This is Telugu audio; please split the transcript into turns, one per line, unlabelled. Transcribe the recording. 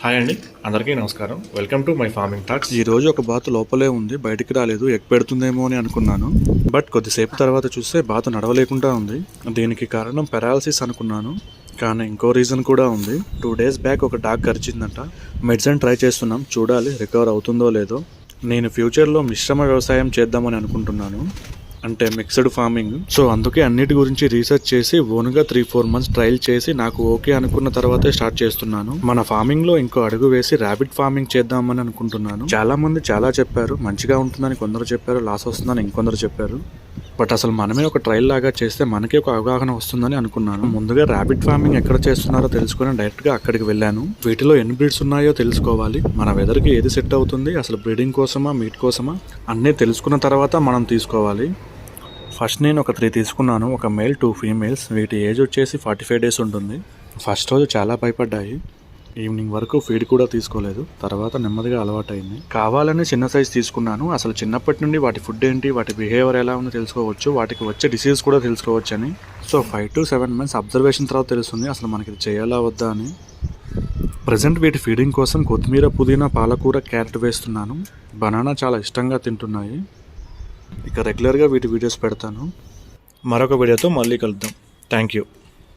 హాయ్ అండి, అందరికీ నమస్కారం. Welcome to my farming talks.
ఈ రోజు ఒక బాతు లోపలే ఉంది, బయటికి రాలేదు. ఎగ్ పెడుతుందేమో అని అనుకున్నాను, బట్ కొద్దిసేపు తర్వాత చూస్తే బాతు నడవలేకుండా ఉంది. దీనికి కారణం పెరాలసిస్ అనుకున్నాను, కానీ ఇంకో రీజన్ కూడా ఉంది. 2 days బ్యాక్ ఒక డాగ్ కరిచిందంట. మెడిసిన్ ట్రై చేస్తున్నాం, చూడాలి రికవర్ అవుతుందో లేదో. నేను ఫ్యూచర్లో మిశ్రమ వ్యవసాయం చేద్దామని అనుకుంటున్నాను, అంటే మిక్స్డ్ ఫార్మింగ్. సో అందుకే అన్నిటి గురించి రీసెర్చ్ చేసి ఓన్గా 3-4 months ట్రయల్ చేసి నాకు ఓకే అనుకున్న తర్వాతే స్టార్ట్ చేస్తున్నాను. మన ఫార్మింగ్ లో ఇంకో అడుగు వేసి ర్యాబిట్ ఫార్మింగ్ చేద్దామని అనుకుంటున్నాను. చాలా మంది చాలా చెప్పారు, మంచిగా ఉంటుందని కొందరు చెప్పారు, లాస్ వస్తుందని ఇంకొందరు చెప్పారు. బట్ అసలు మనమే ఒక ట్రయల్ లాగా చేస్తే మనకే ఒక అవగాహన వస్తుందని అనుకున్నాను. ముందుగా ర్యాబిట్ ఫార్మింగ్ ఎక్కడ చేస్తున్నారో తెలుసుకుని డైరెక్ట్ గా అక్కడికి వెళ్ళాను. వీటిలో ఎన్ని బ్రీడ్స్ ఉన్నాయో తెలుసుకోవాలి, మన వెదర్ కి ఏది సెట్ అవుతుంది, అసలు బ్రీడింగ్ కోసమా మీట్ కోసమా అన్నీ తెలుసుకున్న తర్వాత మనం తీసుకోవాలి. ఫస్ట్ నేను ఒక 3 తీసుకున్నాను, ఒక మేల్ 2 ఫీమేల్స్. వీటి ఏజ్ వచ్చేసి 45 days ఉంటుంది. ఫస్ట్ రోజు చాలా భయపడ్డాయి, ఈవినింగ్ వరకు ఫీడ్ కూడా తీసుకోలేదు. తర్వాత నెమ్మదిగా అలవాటైంది. కావాలని చిన్న సైజ్ తీసుకున్నాను. అసలు చిన్నప్పటి నుండి వాటి ఫుడ్ ఏంటి, వాటి బిహేవియర్ ఎలా ఉందో తెలుసుకోవచ్చు, వాటికి వచ్చే డిసీజ్ కూడా తెలుసుకోవచ్చు అని. సో 5 to 7 months అబ్జర్వేషన్ తర్వాత తెలుస్తుంది అసలు మనకి ఇది చేయాలా వద్దా అని. ప్రజెంట్ వీటి ఫీడింగ్ కోసం కొత్తిమీర, పుదీనా, పాలకూర, క్యారెట్ వేస్తున్నాను. బనానా చాలా ఇష్టంగా తింటున్నాయి. ఇక రెగ్యులర్గా వీటి వీడియోస్ పెడతాను. మరొక వీడియోతో మళ్ళీ కలుద్దాం. Thank you.